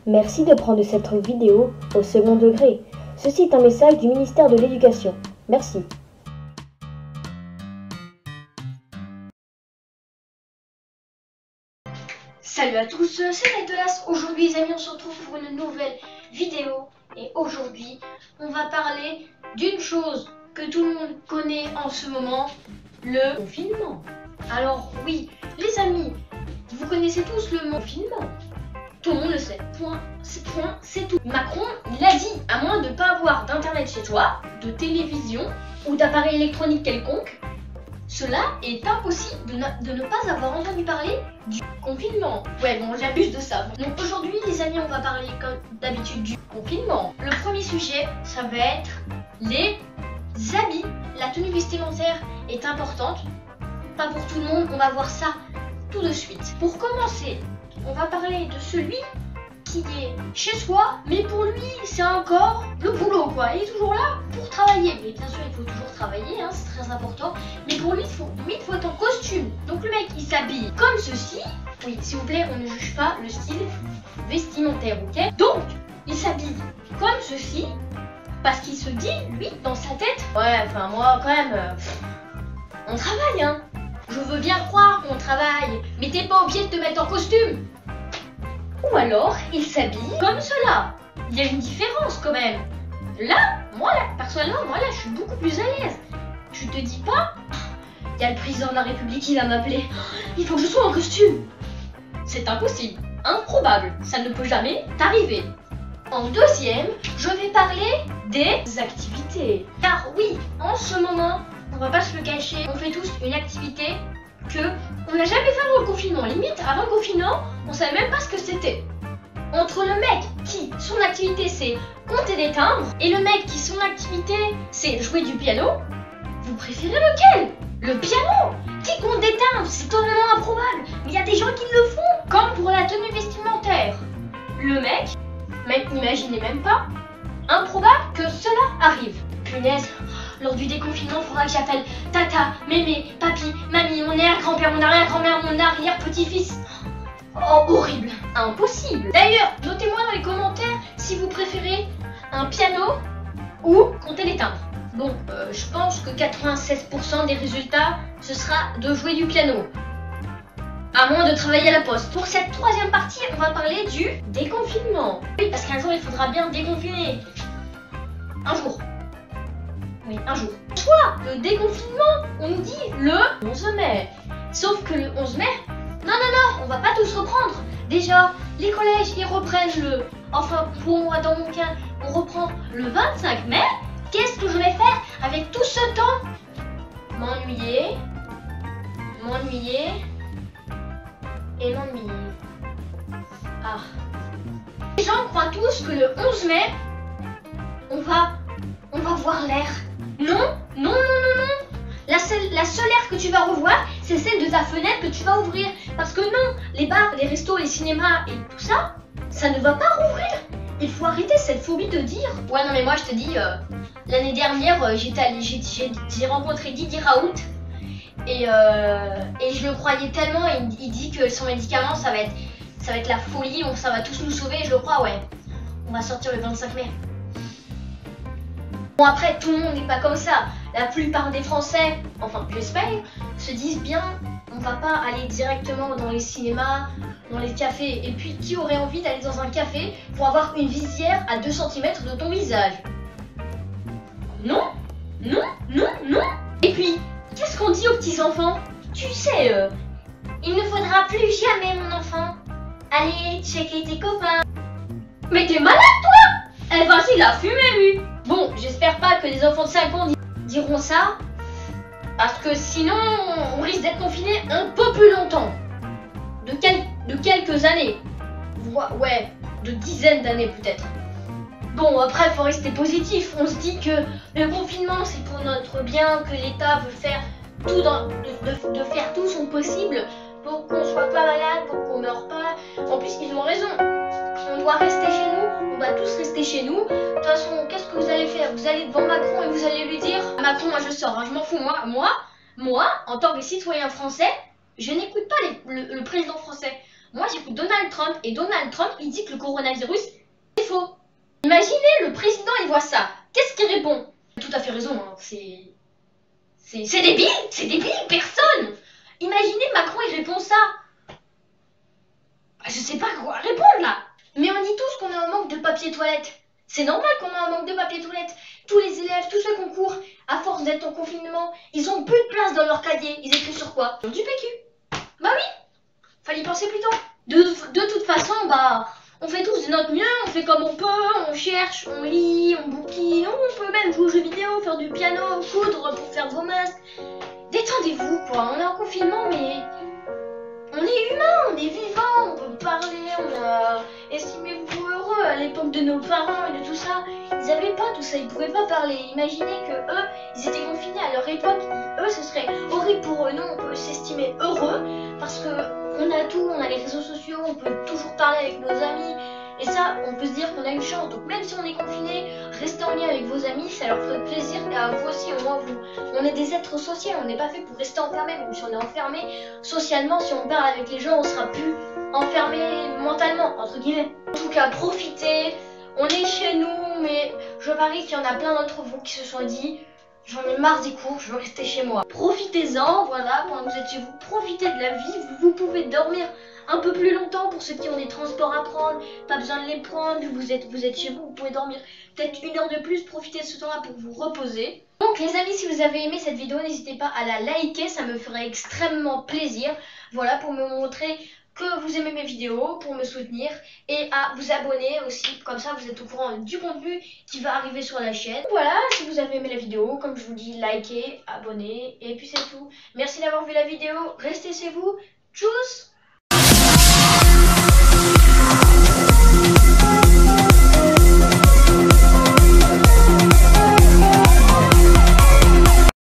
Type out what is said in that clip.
Merci de prendre cette vidéo au second degré. Ceci est un message du ministère de l'Éducation. Merci. Salut à tous, c'est Nicolas. Aujourd'hui les amis, on se retrouve pour une nouvelle vidéo. Et aujourd'hui, on va parler d'une chose que tout le monde connaît en ce moment, le confinement. Alors oui, les amis, vous connaissez tous le mot confinement. Tout le monde le sait. Point, c'est tout. Macron, il a dit, à moins de ne pas avoir d'internet chez toi, de télévision ou d'appareil électronique quelconque, cela est impossible de ne pas avoir entendu parler du confinement. Ouais, bon, j'abuse de ça. Donc aujourd'hui, les amis, on va parler comme d'habitude du confinement. Le premier sujet, ça va être les habits. La tenue vestimentaire est importante. Pas pour tout le monde, on va voir ça tout de suite. Pour commencer, on va parler de celui qui est chez soi, mais pour lui, c'est encore le boulot, quoi. Il est toujours là pour travailler. Mais bien sûr, il faut toujours travailler, hein, c'est très important. Mais pour lui, il faut être en costume. Donc le mec, il s'habille comme ceci. Oui, s'il vous plaît, on ne juge pas le style vestimentaire, ok? Donc, il s'habille comme ceci, parce qu'il se dit, lui, dans sa tête, ouais, enfin moi, quand même, on travaille, hein. Je veux bien croire qu'on travaille, mais t'es pas obligé de te mettre en costume. Ou alors, il s'habille comme cela. Il y a une différence quand même. Là, personnellement, je suis beaucoup plus à l'aise. Je te dis pas, il y a le président de la République qui va m'appeler. Il faut que je sois en costume. C'est impossible, improbable. Ça ne peut jamais t'arriver. En deuxième, je vais parler des activités. Car oui, en ce moment, on va pas se le cacher, on fait tous une activité que on n'a jamais fait avant le confinement. Limite, avant le confinement, on savait même pas ce que c'était. Entre le mec qui, son activité, c'est compter des timbres, et le mec qui, son activité, c'est jouer du piano, vous préférez lequel? Le piano? Qui compte des timbres? C'est totalement improbable. Mais il y a des gens qui le font. Comme pour la tenue vestimentaire. Le mec, n'imaginez même pas, improbable que cela arrive. Punaise. Lors du déconfinement, il faudra que j'appelle tata, mémé, papy, mamie, mon arrière-grand-père, mon arrière-grand-mère, mon arrière-petit-fils. Oh, horrible, impossible. D'ailleurs, notez-moi dans les commentaires si vous préférez un piano ou compter les timbres. Bon, je pense que 96% des résultats, ce sera de jouer du piano. À moins de travailler à la poste. Pour cette troisième partie, on va parler du déconfinement. Oui, parce qu'un jour, il faudra bien déconfiner. Un jour. Oui, un jour. Soit le déconfinement, on nous dit le 11 mai. Sauf que le 11 mai, non, on va pas tous reprendre. Déjà, les collèges, ils reprennent enfin, pour moi, dans mon cas, on reprend le 25 mai. Qu'est-ce que je vais faire avec tout ce temps? M'ennuyer et m'ennuyer. Ah. Les gens croient tous que le 11 mai, on va voir l'air. Non. La seule air que tu vas revoir, c'est celle de ta fenêtre que tu vas ouvrir. Parce que non, les bars, les restos, les cinémas et tout ça, ça ne va pas rouvrir. Il faut arrêter cette phobie de dire. Ouais, non, mais moi je te dis, l'année dernière, j'ai rencontré Didier Raoult. Et je le croyais tellement. Il dit que son médicament, ça va être la folie. Ça va tous nous sauver. Je le crois, ouais. On va sortir le 25 mai. Bon, après, tout le monde n'est pas comme ça. La plupart des Français, enfin j'espère, se disent bien, on va pas aller directement dans les cinémas, dans les cafés. Et puis, qui aurait envie d'aller dans un café pour avoir une visière à 2 cm de ton visage? Non. Et puis, qu'est-ce qu'on dit aux petits-enfants? Tu sais, il ne faudra plus jamais, mon enfant, aller checker tes copains. Mais t'es malade, toi? Eh, vas-y, il a fumé, lui. Bon, j'espère pas que les enfants de 5 ans diront ça, parce que sinon, on risque d'être confinés un peu plus longtemps. De quelques années. Ouais, de dizaines d'années peut-être. Bon, après, il faut rester positif. On se dit que le confinement, c'est pour notre bien, que l'État veut faire tout de faire tout son possible pour qu'on soit pas malade, pour qu'on meure pas. En plus, ils ont raison. On doit rester chez nous, on va tous rester chez nous. De toute façon, qu'est-ce que vous allez faire? Vous allez devant Macron et vous allez lui dire Macron, moi je sors, hein, je m'en fous. Moi, en tant que citoyen français, je n'écoute pas le président français. Moi j'écoute Donald Trump et Donald Trump il dit que le coronavirus c'est faux. Imaginez le président il voit ça. Qu'est-ce qu'il répond? Il a tout à fait raison, hein. C'est débile, personne. Imaginez Macron il répond ça. Je sais pas quoi répondre là. Mais on dit tous qu'on est en manque de papier toilette. C'est normal qu'on ait un manque de papier toilette. Tous les élèves, tous ceux qu'on court, à force d'être en confinement, ils ont plus de place dans leur cahier. Ils écrivent sur quoi? Sur du PQ. Bah oui, fallait y penser plus tôt. De toute façon, bah, on fait tous de notre mieux, on fait comme on peut, on cherche, on lit, on bouquine, on peut même jouer aux jeux vidéo, faire du piano, coudre pour faire vos masques. Détendez-vous quoi, on est en confinement mais on est humain, on est vivant, on peut parler, estimez-vous heureux. À l'époque de nos parents et de tout ça, ils avaient pas tout ça, ils pouvaient pas parler. Imaginez que eux, ils étaient confinés à leur époque, eux ce serait horrible pour eux. Nous on peut s'estimer heureux parce que on a tout, on a les réseaux sociaux, on peut toujours parler avec nos amis. Et ça, on peut se dire qu'on a une chance. Donc même si on est confiné, restez en lien avec vos amis, ça leur ferait plaisir. Et à vous aussi, au moins vous. On est des êtres sociaux, on n'est pas fait pour rester enfermé. Même si on est enfermé socialement, si on parle avec les gens, on sera plus enfermé mentalement, entre guillemets. En tout cas, profitez. On est chez nous, mais je parie qu'il y en a plein d'entre vous qui se sont dit j'en ai marre des cours, je veux rester chez moi. Profitez-en, voilà, pendant que vous êtes chez vous, profitez de la vie, vous pouvez dormir un peu plus longtemps pour ceux qui ont des transports à prendre, pas besoin de les prendre, vous êtes chez vous, vous pouvez dormir peut-être 1 heure de plus, profitez de ce temps-là pour vous reposer. Donc les amis, si vous avez aimé cette vidéo, n'hésitez pas à la liker, ça me ferait extrêmement plaisir. Voilà, pour me montrer que vous aimez mes vidéos, pour me soutenir et à vous abonner aussi, comme ça vous êtes au courant du contenu qui va arriver sur la chaîne. Voilà, si vous avez aimé la vidéo, comme je vous dis, likez, abonnez et puis c'est tout. Merci d'avoir vu la vidéo, restez chez vous, tchuss!